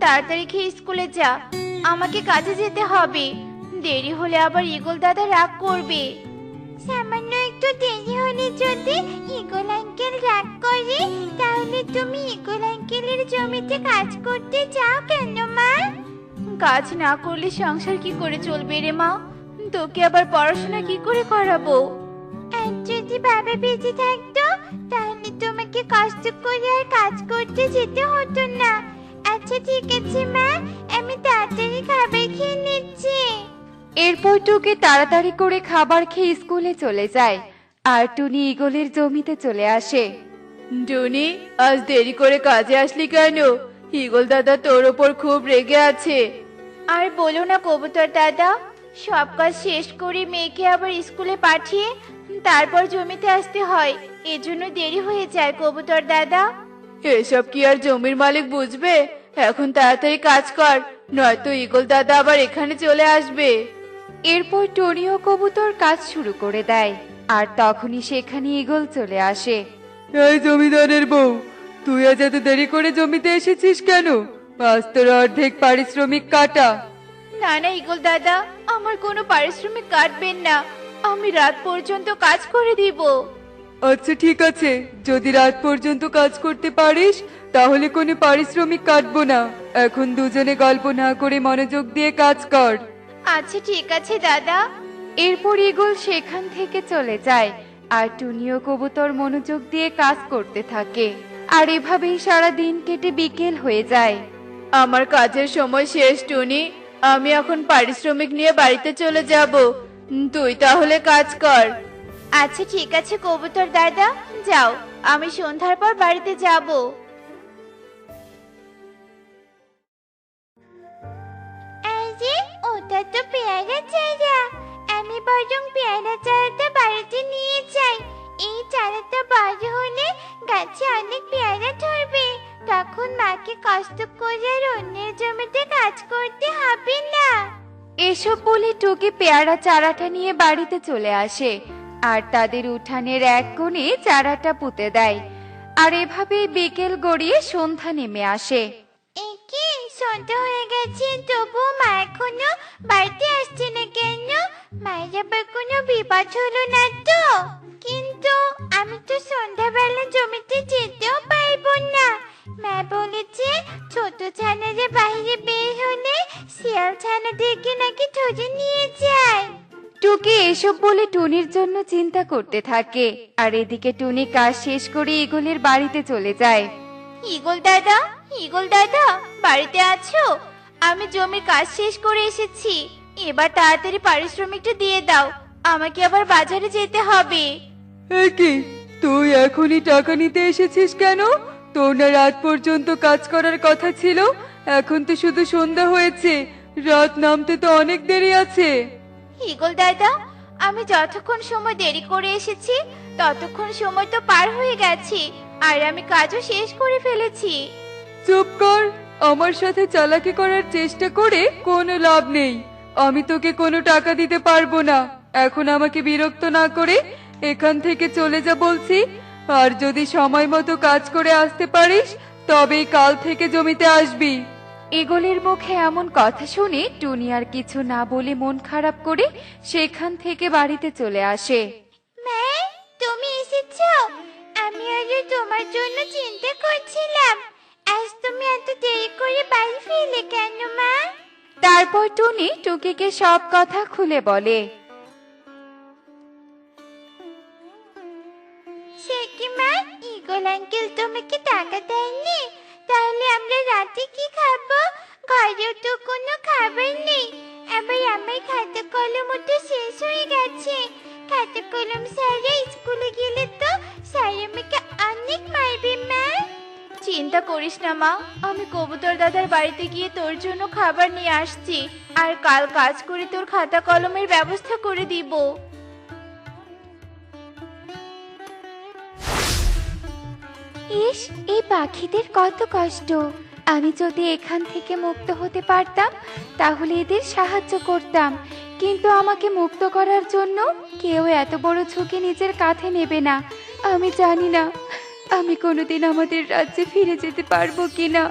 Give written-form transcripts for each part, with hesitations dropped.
তাড়াতাড়ি খেয়ে স্কুলে যা, আমাকে কাজে যেতে হবে। দেরি হলে আবার ঈগল দাদা রাগ করবে। সামান্য একটু দেরি হলে যদি ঈগল আঙ্কেল রাগ করে, তাহলে তুমি ঈগল আঙ্কেলের জমিতে কাজ করতে যাও কেন মা? কাজ না করলে সংসার কি করে চলবে রে মা? তোকে আবার পড়াশোনা কি করে করাবো? আর যদি বাবা বেঁচে থাকতো, তাহলে তোমাকে কষ্ট করে আর কাজ করতে যেতে হতো না। আচ্ছা ঠিক আছে মা, আমি তাড়াতাড়ি খাবার খেয়ে নিচ্ছি। এরপর টুকি তাড়াতাড়ি করে খাবার খেয়ে স্কুলে চলে যায়, আর টুনি ঈগলের জমিতে চলে আসে। টুনি, আজ দেরি করে কাজে আসলি কেন? ঈগল দাদা তোর ওপর খুব রেগে আছে। আর বলো না কবুতর দাদা, সব কাজ শেষ করে মেয়েকে আবার স্কুলে পাঠিয়ে তারপর জমিতে আসতে হয়, এজন্য দেরি হয়ে যায় কবুতর দাদা। এসব কি আর জমির মালিক বুঝবে? এখন তাড়াতাড়ি কাজ কর, নয়তো ঈগল দাদা আবার এখানে চলে আসবে। এরপর টুনি ও কবুতর কাজ শুরু করে দেয়, আর তখনই সেখানে ঈগল চলে আসে। এই জমিদারের বউ, তুই আজ এত দেরি করে জমিতে এসেছিস কেন? আজ তোর অর্ধেক পারিশ্রমিক কাটা। না না ঈগল দাদা, আমার কোনো পারিশ্রমিক কাটবেন না, আমি রাত পর্যন্ত কাজ করে দিব। আচ্ছা ঠিক আছে, যদি রাত পর্যন্ত কাজ করতে পারিস তাহলে কোনো পারিশ্রমিক কাটবো না। এখন দুজনে গল্প না করে মনোযোগ দিয়ে কাজ কর। আচ্ছা ঠিক আছে দাদা। এরপর ঈগল সেখান থেকে চলে যায়, আর টুনি ও কবুতর মনোযোগ দিয়ে কাজ করতে থাকে। আর এভাবেই সারা দিন কেটে বিকেল হয়ে যায়। আমার কাজের সময় শেষ টুনি, আমি এখন পারিশ্রমিক নিয়ে বাড়িতে চলে যাব। তুই তাহলে কাজ কর। আচ্ছা ঠিক আছে কবুতর দাদা, যাও, আমি সন্ধ্যার পর বাড়িতে যাব। আরে ওটা তো পেয়ারা চারা, আমি বরং পেয়ারা চারাটা বাড়িতে নিয়ে যাই। এই চারাটা বড় হলে গাছে অনেক পেয়ারা ধরবে, তখন মাকে কষ্ট করে আর অন্যের জমিতে কাজ করতে হবে না। এসব বলে টুকি পেয়ারা চারাটা নিয়ে বাড়িতে চলে আসে, আর তাদের উঠানের এক কোণে চারাটা পুঁতে দেয়। আর এভাবেই বিকেল গড়িয়ে সন্ধ্যা নেমে আসে। একি সন্ধ্যা হয়ে গেছে, তবু মা এখনো বাড়িতে আসছে না কেন? মায়ের আবার কোনো বিপদ হলো না তো? কিন্তু আমি তো সন্ধ্যাবেলা জমিতে যেতেও পারবো না। মা বলেছে ছোট ছানারা বাইরে বের হলে শিয়াল ছানাদেরকে নাকি ধরে নিয়ে যায়। টুকি এসব বলে টুনির জন্য চিন্তা করতে থাকে, আর এদিকে টুনি কাজ শেষ করে ঈগলের বাড়িতে চলে যায়। ঈগল দাদা, ঈগল দাদা, বাড়িতে আছো? আমি জমির কাজ শেষ করে এসেছি, এবার তাড়াতাড়ি পারিশ্রমিকটা দিয়ে দাও, আমাকে আবার বাজারে যেতে হবে। এই কি, তুই এখনই টাকা নিতে এসেছিস কেন? তোর না রাত পর্যন্ত কাজ করার কথা ছিল? এখন তো শুধু সন্ধ্যা হয়েছে, রাত নামতে তো অনেক দেরি আছে। ঈগল দাদা, আমি যতক্ষণ সময় দেরি করে এসেছি ততক্ষণ সময় তো পার হয়ে গেছে, আর আমি কাজও শেষ করে ফেলেছি। চুপ কর, আমার সাথে চালাকি করার চেষ্টা করে কোনো লাভ নেই। আমি তোকে কোনো টাকা দিতে পারবো না। এখন আমাকে বিরক্ত না করে এখান থেকে চলে যা বলছি। আর যদি সময় মতো কাজ করে আসতে পারিস তবেই কাল থেকে জমিতে আসবি। ঈগলের মুখে এমন কথা শুনে টুনি আর কিছু না বলে মন খারাপ করে সেখান থেকে বাড়িতে চলে আসে। মা, তুমি এসেছো? আমি আজ তোমার জন্য চিন্তা করছিলাম, আজ তুমি এত দেরি করে বাড়ি ফিরলে কেন মা? তারপর টুনি টুকিকে সব কথা খুলে বলে। সে কি মা, ঈগল আঙ্কেল তোমাকে টাকা দেয়নি? তাহলে আমরা রাতে কি খাবো? ঘরেও তো কোনো খাবার নেই, আবার আমার খাতা কলমও তো শেষ হয়ে গেছে। খাতা কলম ছাড়া স্কুলে গেলে তো স্যার আমাকে অনেক মারবে মা। চিন্তা করিস না মা, আমি কবুতর দাদার বাড়িতে গিয়ে তোর জন্য খাবার নিয়ে আসছি, আর কাল কাজ করে তোর খাতা কলমের ব্যবস্থা করে দিব। ইস, এই পাখিদের কত কষ্ট। আমি যদি এখান থেকে মুক্ত হতে পারতাম তাহলে এদের সাহায্য করতাম, কিন্তু আমাকে মুক্ত করার জন্য কেউ এত বড় ঝুঁকি নিজের কাঁধে নেবে না। আমি জানি না আমি কোনোদিন আমাদের রাজ্যে ফিরে যেতে পারবো কিনা।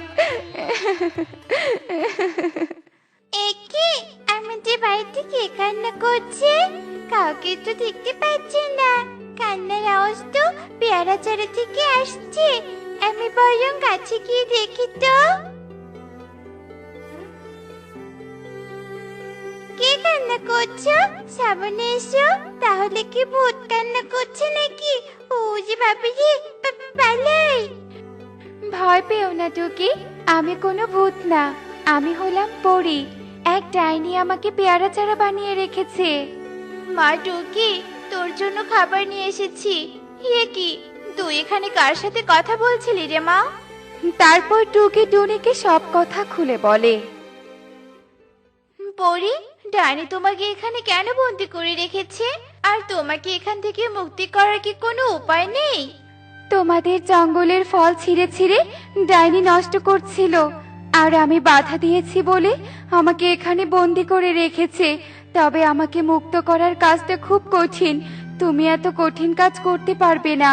একে আমাদের বাড়িতে কে কান্না করছে? কাউকে তো দেখতে পাচ্ছি না। কান্নার আওয়াজ তো পেয়ারা চারা থেকে আসছে। আমি বরং কাছে গিয়ে দেখি তো। কে কান্না করছো? সামনে এসো। তাহলে কি ভূত কান্না করছে নাকি? ও যে বাবারে, পালাই। ভয় পেও না টুকি, আমি কোনো ভূত না, আমি হলাম পরী। এক ডাইনি আমাকে পেয়ারা চারা বানিয়ে রেখেছে। মা টুকি, তোর জন্য খাবার নিয়ে এসেছি। এ কি, তুই এখানে কার সাথে কথা বলছিলি রে মা? তারপর টুকি টুনিকে সব কথা খুলে বলে। পরি, ডাইনি তোমাকে এখানে কেন বন্দি করে রেখেছে? আর তোমাকে এখান থেকে মুক্তি করার কি কোনো উপায় নেই? তোমাদের জঙ্গলের ফল ছিঁড়ে ছিঁড়ে ডাইনি নষ্ট করছিল, আর আমি বাধা দিয়েছি বলে আমাকে এখানে বন্দি করে রেখেছে। তবে আমাকে মুক্ত করার কাজটা খুব কঠিন, তুমি এত কঠিন কাজ করতে পারবে না।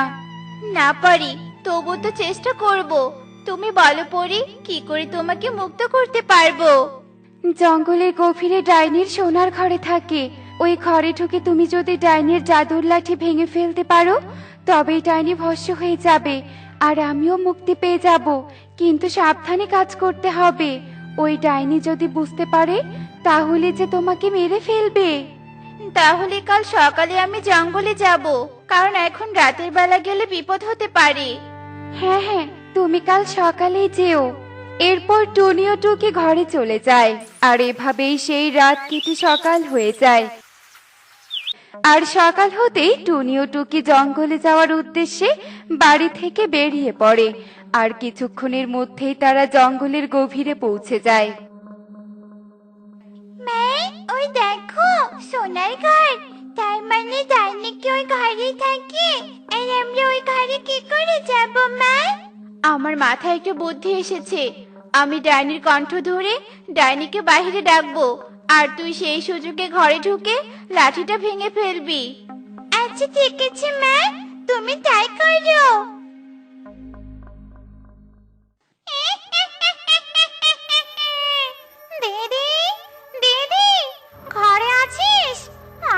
না পারি, তবু তো চেষ্টা করব। তুমি বলো পরি, কি করে তোমাকে মুক্ত করতে পারবো? জঙ্গলের গভীরে ডাইনির সোনার ঘরে থাকে। ওই ঘরে ঢুকে তুমি যদি ডাইনির জাদুর লাঠি ভেঙে ফেলতে পারো, তবেই ডাইনি ভস্ম হয়ে যাবে, আর আমিও মুক্তি পেয়ে যাব। কিন্তু সাবধানে কাজ করতে হবে। ওই ডাইনি যদি বুঝতে পারে, তাহলে যে তোমাকে মেরে ফেলবে। তাহলে কাল সকালে আমি জঙ্গলে যাব, কারণ এখন রাতের বেলা গেলে বিপদ হতে পারে। হ্যাঁ হ্যাঁ, তুমি কাল সকালেই যেও। এরপর টুনি ও টুকি ঘরে চলে যায়, আর এভাবেই সেই রাত কেটে সকাল হয়ে যায়। আর সকাল হতেই টুনি ও টুকি জঙ্গলে যাওয়ার উদ্দেশ্যে বাড়ি থেকে বেরিয়ে পড়ে, আর কিছুক্ষণের মধ্যেই তারা জঙ্গলের গভীরে পৌঁছে যায়। মা, ওই দেখো সোনার ঘর। তার মানে ডাইনি কি ওই ঘরেই থাকে? আর আমরা ওই ঘরে কি করে যাব মা? আমার মাথায় একটা বুদ্ধি এসেছে। আমি ডাইনির কণ্ঠ ধরে ডাইনিকে বাইরে ডাকবো, আর তুই সেই সুযোগে ঘরে ঢুকে লাঠিটা ভেঙে ফেলবি। আচ্ছা ঠিক আছে মা, তুমি তাই করো। দিদি, দিদি, ঘরে আছিস?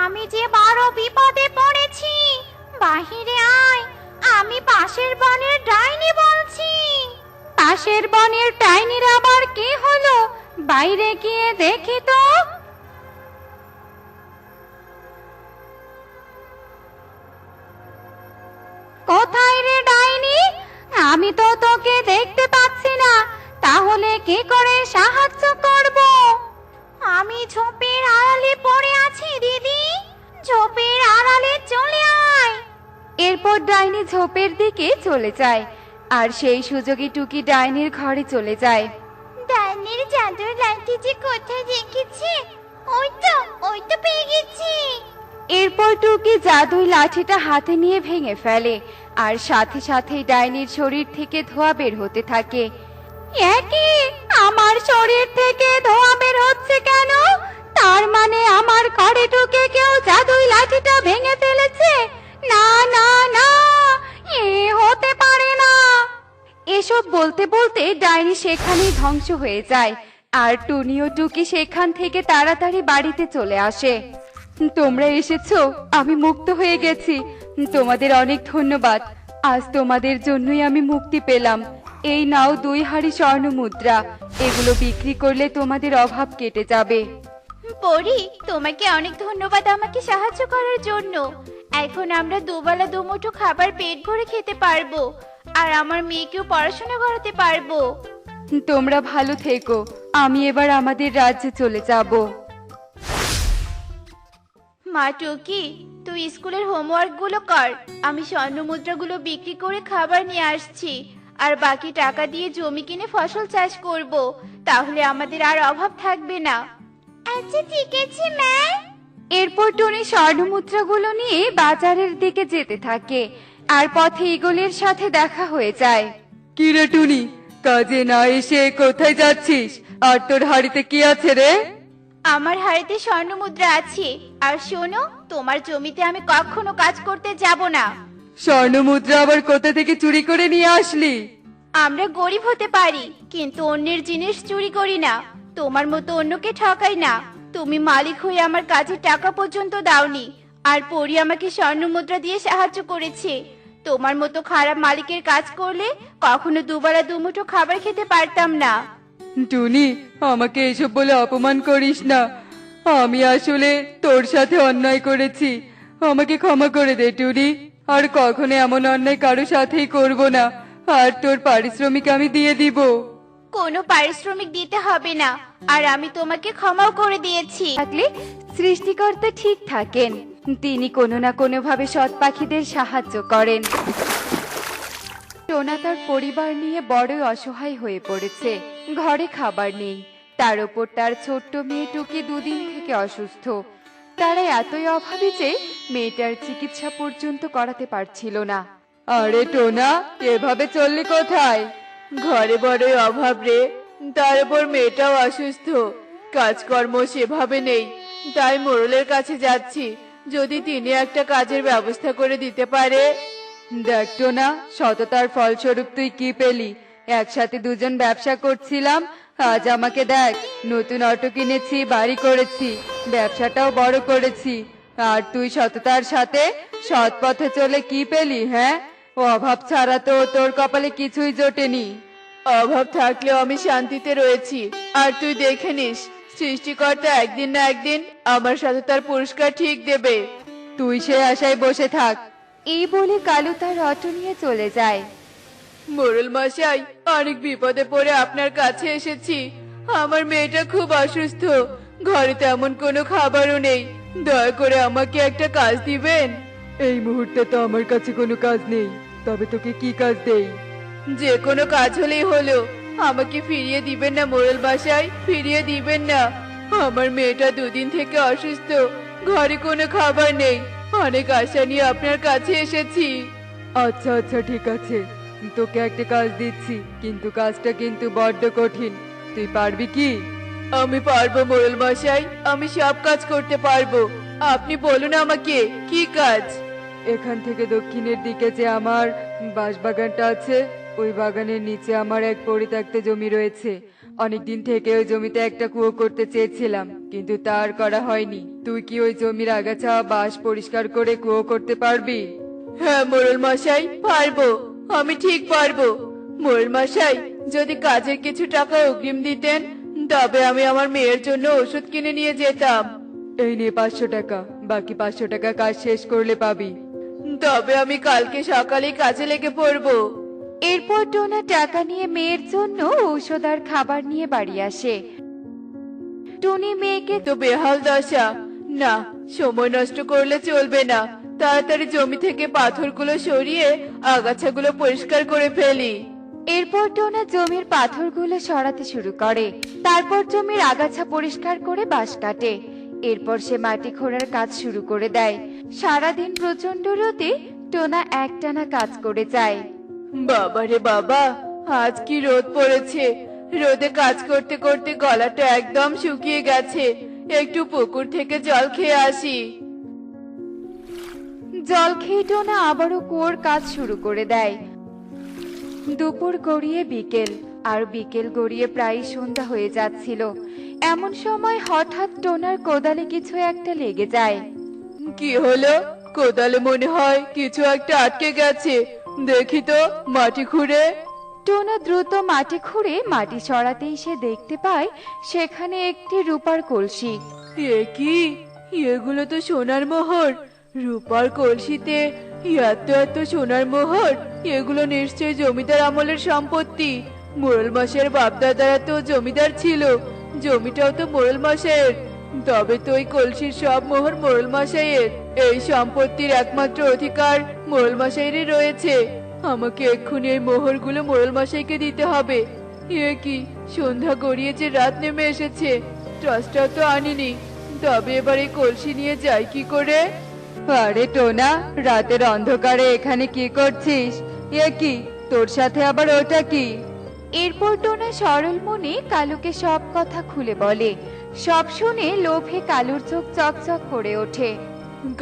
আমি যে বড় বিপদে পড়েছি, বাহিরে আয়। আমি পাশের বনের ডাইনি বলছি। পাশের বনের ডাইনির আবার কি হলো? বাইরে গিয়ে দেখি তো। কোথায় রে ডাইনি? আমি তো তোকে দেখতে পাচ্ছি না, তাহলে কি করে সাহায্য করব? আমি ঝোপের আড়ালে পড়ে আছি দিদি। ঝোপের আড়ালে চলে আয়। এরপর ডাইনি ঝোপের দিকে চলে যায়, আর সেই সুযোগে টুকি ডাইনির ঘরে চলে যায়। ডাইনির জাদুর লাঠি যে কোথায় রেখেছি? ওই তো পেয়ে গেছি। এরপর টুকি জাদুই লাঠিটা হাতে নিয়ে ভেঙে ফেলে, আর সাথে সাথেই ডাইনির শরীর থেকে ধোঁয়া বের হতে থাকে। একই, আমার শরীর থেকে ধোঁয়া বের হচ্ছে কেন? তার মানে আমার ঘরে ঢুকে কেউ জাদুই লাঠিটা ভেঙে ফেলেছে? না না না, এ হতে পারে না। এসব বলতে বলতে ডাইনি সেখানেই ধ্বংস হয়ে যায়, আর টুনি ও টুকি সেখান থেকে তাড়াতাড়ি বাড়িতে চলে আসে। তোমরা এসেছো, আমি মুক্ত হয়ে গেছি। তোমাদের অনেক ধন্যবাদ। আজ তোমাদের জন্যই আমি মুক্তি পেলাম। এই নাও 2 হাঁড়ি স্বর্ণ মুদ্রা, এগুলো বিক্রি করলে তোমাদের অভাব কেটে যাবে। পরি, তোমাকে অনেক ধন্যবাদ আমাকে সাহায্য করার জন্য। এখন আমরা দুবেলা দুমুঠো খাবার পেট ভরে খেতে পারবো, আর আমার মেয়েকেও পড়াশোনা করাতে পারবো। তোমরা ভালো থেকো, আমি এবার আমাদের রাজ্যে চলে যাব। মা টুকি, তুই স্কুলের হোমওয়ার্ক গুলো কর। আমি স্বর্ণ মুদ্রাগুলো বিক্রি করে খাবার নিয়ে আসছি, আর বাকি টাকা দিয়ে জমি কিনে ফসল চাষ করব। তাহলে আমাদের আর অভাব থাকবে না। আচ্ছা ঠিক আছে মা। এরপর টুনি স্বর্ণ মুদ্রাগুলো নিয়ে বাজারের দিকে যেতে থাকে, আর পথে ঈগলের সাথে দেখা হয়ে যায়। কি রে টুনি, কাজে না এসে কোথায় যাচ্ছিস? আর তোর হাড়িতে কি আছে রে? আমার হাড়িতে স্বর্ণ মুদ্রা আছে। আর শোনো, তোমার জমিতে আমি কখনো কাজ করতে যাব না। স্বর্ণ মুদ্রা আবার কোথা থেকে চুরি করে নিয়ে আসলি? আমরা গরিব হতে পারি, কিন্তু অন্যের জিনিস চুরি করি না। তোমার মতো অন্যকে ঠকাই না। তুমি মালিক হয়ে আমার কাজের টাকা পর্যন্ত দাওনি, আর পরি আমাকে স্বর্ণ মুদ্রা দিয়ে সাহায্য করেছে। তোমার মতো খারাপ মালিকের কাজ করলে কখনো দুবেলা দুমুঠো খাবার খেতে পারতাম না। টুনি, আমাকে এসব বলে অপমান করিস না। আমি আসলে তোর সাথে অন্যায় করেছি। আমাকে ক্ষমা করে দে টুনি। আর কখনো এমন অন্যায় কারো সাথেই করব না। আর তোর পারিশ্রমিক আমি দিয়ে দিব। কোনো পারিশ্রমিক দিতে হবে না, আর আমি তোমাকে ক্ষমাও করে দিয়েছি। থাকলে সৃষ্টিকর্তা ঠিক থাকেন, তিনি কোনো না কোনো ভাবে সৎ পাখিদের সাহায্য করেন। টোনা তার পরিবার নিয়ে বড়ই অসহায় হয়ে পড়েছে। ঘরে খাবার নেই, তার উপর তার ছোট্ট মেয়ে টুকি 2 দিন থেকে অসুস্থ। তারা এতই অভাবী যে মেয়েটার চিকিৎসা পর্যন্ত করাতে পারছিল না। আরে টোনা, এভাবে চললি কোথায়? ঘরে বড়ই অভাব রে, তার উপর মেয়েটাও অসুস্থ। কাজকর্ম সেভাবে নেই, তাই মোড়লের কাছে যাচ্ছি, যদি তিনি একটা কাজের ব্যবস্থা করে দিতে পারে। দেখ টোনা, সততার ফলস্বরূপ তুই কি পেলি? একসাথে দুজন ব্যবসা করছিলাম, আজ আমাকে দেখ, নতুন অটো কিনেছি, বাড়ি করেছি, ব্যবসাটাও বড় করেছি। আর তুই সততার সাথে সৎ পথে চলে কি পেলি? হ্যাঁ, অভাব ছাড়া তো তোর কপালে কিছুই জোটেনি। অভাব থাকলেও আমি শান্তিতে রয়েছি। আর তুই দেখে নিস, সৃষ্টিকর্তা একদিন না একদিন আমার সততার পুরস্কার ঠিক দেবে। তুই সে আশায় বসে থাক। এই বলে কালু তার অটো নিয়ে চলে যায়। মোড়ল মশাই, অনেক বিপদে পড়ে আপনার কাছে এসেছি। আমার মেয়েটা খুব অসুস্থ, ঘরে তেমন কোনো খাবারও নেই। দয়া করে আমাকে একটা কাজ দিবেন। এই মুহূর্তে তো আমার কাছে কোনো কাজ নেই, তবে তোকে কি কাজ দেই? যে কোনো কাজ হলেই হলো। আমাকে ফিরিয়ে দিবেন না মোড়ল মশাই, ফিরিয়ে দিবেন না। আমার মেয়েটা 2 দিন থেকে অসুস্থ, ঘরে কোনো খাবার নেই। অনেক আশা নিয়ে আপনার কাছে এসেছি। আচ্ছা আচ্ছা, ঠিক আছে, তোকে একটা কাজ দিচ্ছি, কিন্তু কাজটা কিন্তু বড্ড কঠিন। তুই পারবি কি? আমি পারবো মোড়ল মশাই, আমি সব কাজ করতে পারবো। আপনি বলুন আমাকে কি কাজ। এখান থেকে দক্ষিণের দিকে যে আমার বাঁশবাগানটা আছে, ওই বাগানের নিচে আমার এক পরিত্যক্ত জমি রয়েছে। অনেকদিন থেকে ওই জমিতে একটা কুয়ো করতে চেয়েছিলাম, কিন্তু তার করা হয়নি। তুই কি ওই জমির আগাছা বাঁশ পরিষ্কার করে কুয়ো করতে পারবি? হ্যাঁ মোড়ল মশাই, পারবো, আমি ঠিক পারবো। মোড়ল মশাই, যদি কাজের কিছু টাকা অগ্রিম দিতেন, তবে আমি আমার মেয়ের জন্য ওষুধ কিনে নিয়ে যেতাম। এই নে 500 টাকা, বাকি 500 টাকা কাজ শেষ করলে পাবি। তবে আমি কালকে সকালেই কাজে লেগে পড়বো। এরপর টোনা টাকা নিয়ে মেয়ের জন্য ঔষধ আর খাবার নিয়ে বাড়ি আসে। টুনি মেয়েকে তো বেহাল দশা, না, সময় নষ্ট করলে চলবে না। তাড়াতাড়ি জমি থেকে পাথরগুলো সরিয়ে আগাছাগুলো পরিষ্কার করে ফেলি। এরপর টোনা জমির পাথরগুলো সরাতে শুরু করে। তারপর জমির আগাছা পরিষ্কার করে বাঁশ কাটে। এরপর সে মাটি খোঁড়ার কাজ শুরু করে দেয়। সারাদিন প্রচন্ড রোদে টোনা একটানা কাজ করে যায়। বাবারে বাবা, আজ কি রোদ পড়েছে! রোদে কাজ করতে করতে গলাটা একদম শুকিয়ে গেছে। একটু পুকুর থেকে জল খেয়ে আসি। জল খেয়ে টোনা আবারও কুয়োর কাজ শুরু করে দেয়। দুপুর গড়িয়ে বিকেল, আর বিকেল গড়িয়ে প্রায় সন্ধ্যা হয়ে যাচ্ছিল। এমন সময় হঠাৎ টোনার কোদালে কিছু একটা লেগে যায়। কি হলো? কোদালে মনে হয় কিছু একটা আটকে গেছে। দেখি তো, মাটি খুঁড়ে। টোনা দ্রুত মাটি খুঁড়ে মাটি সরাতেই সে দেখতে পায় সেখানে একটি রূপার কলসি। এ কি? এগুলো তো সোনার মোহর। রূপার কলসিতে এত এত সোনার মোহর! এগুলো নিশ্চয়ই জমিদার আমলের সম্পত্তি। মোড়ল মশাইয়ের বাপদাদারা তো জমিদার ছিল, জমিটাও তো মোড়ল মশাইয়ের। তবে তো ওই কলসির সব মোহর মোড়ল মশাইয়ের। এই সম্পত্তির একমাত্র অধিকার মোড়ল মশাইয়েরই রয়েছে। আমাকে এক্ষুনি এই মোহরগুলো মোড়ল মশাইকে দিতে হবে। এ কি, সন্ধ্যা গড়িয়ে যে রাত নেমে এসেছে, টর্চটাও তো আনিনি। তবে এবার এই কলসি নিয়ে যাই কি করে? আরে টোনা, রাতের অন্ধকারে এখানে কি করছিস? এ কি, তোর সাথে আবার ওটা কি? এরপর টোনা সরল মনে কালুকে সব কথা খুলে বলে। সব শুনে লোভে কালুর চোখ চকচক করে ওঠে।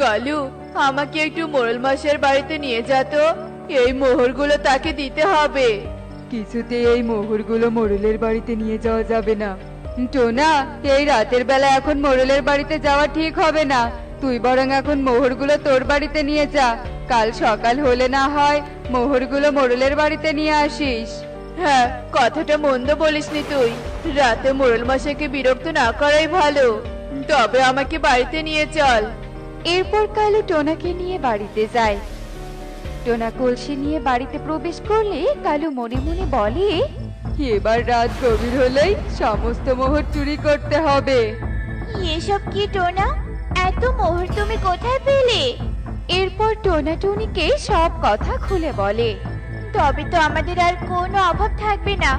কালু, আমাকে একটু মোড়ল মশাইয়ের বাড়িতে নিয়ে যা তো। এই মোহরগুলো তাকে দিতে হবে। কিছুতে এই মোহরগুলো মোড়লের বাড়িতে নিয়ে যাওয়া যাবে না। টোনা, এই রাতের বেলা এখন মোড়লের বাড়িতে যাওয়া ঠিক হবে না। তুই বরং এখন মোহরগুলো তোর বাড়িতে নিয়ে যা। কাল সকাল হলে না হয় মোহরগুলো মোড়লের বাড়িতে নিয়ে আসিস। হ্যাঁ, কথাটা মন্দ বলিসনি তুই। রাতে মোড়ল মশাইকে বিরক্ত না করাই ভালো। তবে আমাকে বাড়িতে নিয়ে চল। এরপর কালু টোনাকে নিয়ে বাড়িতে যায়। টোনা কলসি নিয়ে বাড়িতে প্রবেশ করলে কালু মনে মনে বলে, এবার রাত গভীর হলেই সমস্ত মোহর চুরি করতে হবে। এসব কি টোনা? এত মোহর তুমি কোথায় পেলে? এরপর টোনা টুনিকে সব কথা খুলে বলে। তবে তো আমাদের আর কোনো অভাব থাকবে না।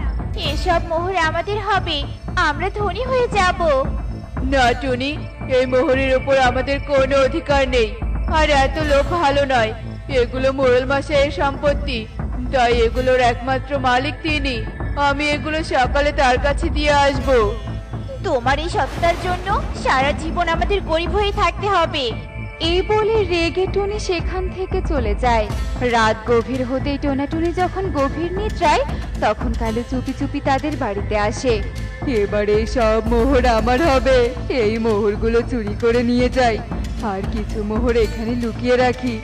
এসব মোহর আমাদের হবে, আমরা ধনী হয়ে যাব। না টুনি, এই মোহরের উপর আমাদের কোনো অধিকার নেই। আর এত লোক ভালো নয়। এগুলো মোড়ল মশাইয়ের সম্পত্তি, তাই এগুলোর একমাত্র মালিক তিনি। আমি এগুলো সকালে তার কাছে দিয়ে আসব। তোমার এই সততার জন্য সারা জীবন আমাদের গরিব হয়ে থাকতে হবে। এই বলে রেগে টুনি সেখান থেকে চলে যায়। রাত গভীর হতেই টোনাটুনি যখন গভীর নিদ্রায়, তখন কালু চুপি চুপি তাদের বাড়িতে আসে। এবারে সব মোহর আমার হবে। এই মোহরগুলো চুরি করে নিয়ে যাই, আর কিছু মোহর এখানে লুকিয়ে রাখি,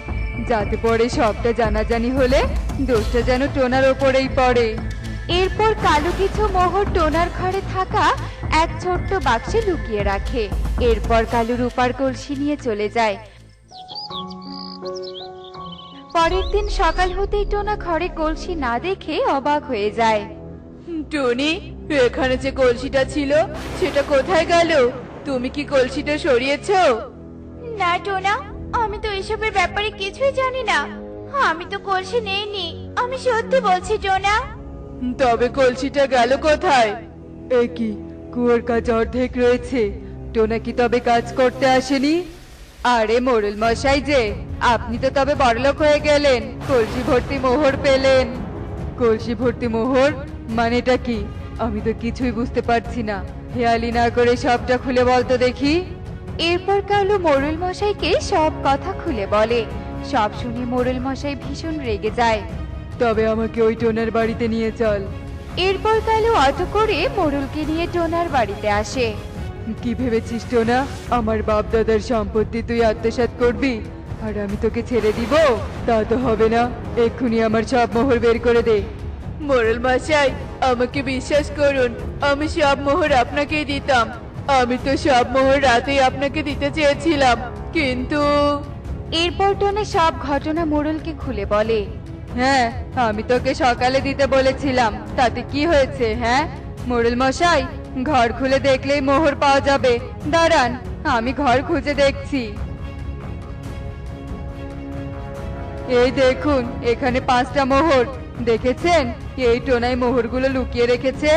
যাতে পরে সবটা জানাজানি হলে দোষটা যেন টোনার ওপরেই পড়ে। এরপর কালু কিছু মোহর টোনার ঘরে থাকা এক ছোট্ট বাক্সে লুকিয়ে রাখে। এরপর কালু রূপার কলসি নিয়ে চলে যায়। পরের দিন সকাল হতেই টোনা ঘরে কলসি না দেখে অবাক হয়ে যায়। টনি, এখানে যে কলসিটা ছিল সেটা কোথায় গেল? তুমি কি কলসিটা সরিয়েছো? না টোনা, আমি তো এসবের ব্যাপারে কিছুই জানি না। আমি তো কলসি নেইনি, আমি সত্যি বলছি টোনা। তবে কলসিটা গেল কোথায়? এ কি, কুয়োর কাজ অর্ধেক রয়েছে। টোনা কি তবে কাজ করতে আসেনি? আরে মোড়ল মশাই যে, আপনি তো তবে বড়লোক হয়ে গেলেন, কলসি ভর্তি মোহর পেলেন। কলসি ভর্তি মোহর মানেটা কি? আমি তো কিছুই বুঝতে পারছি না। হেয়ালি না করে সবটা খুলে বলতো দেখি। এরপর কালু মোড়ল মশাইকে সব কথা খুলে বলে। সব শুনে মোড়ল মশাই ভীষণ রেগে যায়। তবে আমাকে ওই টোনার বাড়িতে নিয়ে চল। এরপর কালু অটো করে মোড়লকে নিয়ে টোনার বাড়িতে আসে। কি ভেবেছিস টোনা, আমার বাপ দাদার সম্পত্তি তুই আত্মসাৎ করবি আর আমি তোকে ছেড়ে দিব? তা তো হবে না। এক্ষুনি আমার সব মোহর বের করে দে। মোড়ল মশাই, আমাকে বিশ্বাস করুন, আমি সব মোহর আপনাকেই দিতাম। আমি তো সব মোহর রাতেই আপনাকে দিতে চেয়েছিলাম, কিন্তু এরপর টোনা সব ঘটনা মোড়লকে খুলে বলে। হ্যাঁ, আমি তোকে সকালে দিতে বলেছিলাম, তাতে কি হয়েছে? হ্যাঁ মোড়ল মশাই, ঘর খুলে দেখলেই মোহর পাওয়া যাবে। দাঁড়ান, আমি ঘর খুঁজে দেখছি। এই দেখুন, এখানে 5টা মোহর। দেখেছেন? এই টোনায় মোহরগুলো লুকিয়ে রেখেছে।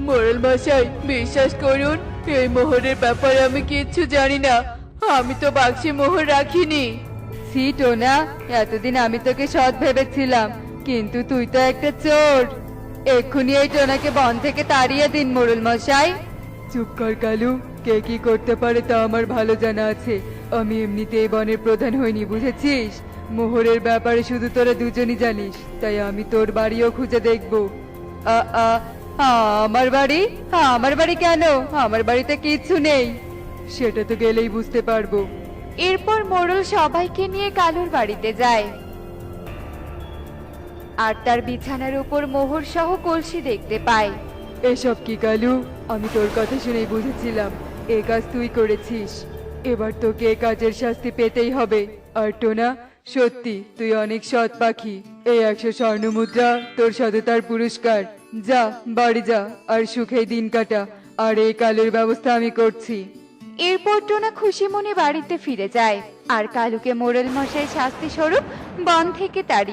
মোড়ল মশাই, বিশ্বাস করুন, এই মোহরের ব্যাপারে আমি কিচ্ছু জানি না। আমি তো বাক্সে মোহর রাখিনি। সি টোনা, এতদিন আমি তোকে সৎ ভেবেছিলাম, কিন্তু তুই তো একটা চোর। এক্ষুনি এই টোনাকে বন থেকে তাড়িয়ে দিন মোড়ল মশাই। চুপ কর কালু, কে কি করতে পারে তা আমার ভালো জানা আছে। আমি এমনিতে এই বনের প্রধান হইনি, বুঝেছিস? মোহরের ব্যাপারে শুধু তোরা দুজনই জানিস, তাই আমি তোর বাড়িও খুঁজে দেখবো। আ আ আমার বাড়ি? আমার বাড়ি কেন? আমার বাড়িতে কিচ্ছু নেই। সেটা তো গেলেই বুঝতে পারবো। এরপর মোড়ল সবাইকে নিয়ে কালুর বাড়িতে যায়। আর তার বিছানার উপর মোহর সহ কলসি দেখতে পায়। এসব কি কালু? আমি তোর কথা শুনেই বুঝেছিলাম এ কাজ তুই করেছিস। এবার তোকে এ কাজের শাস্তি পেতেই হবে। আর টোনা, সত্যি তুই অনেক সৎ পাখি। এই 100 স্বর্ণ মুদ্রা তোর সততার পুরস্কার। যা বাড়ি যা, আর সুখে দিন কাটা। আর এই কালের ব্যবস্থা আমি করছি। এরপর টোনা খুশি মনে বাড়িতে ফিরে যায়। আর কালুকে মোড়ল মশাই শাস্তি স্বরূপ বন থেকে তাড়িয়ে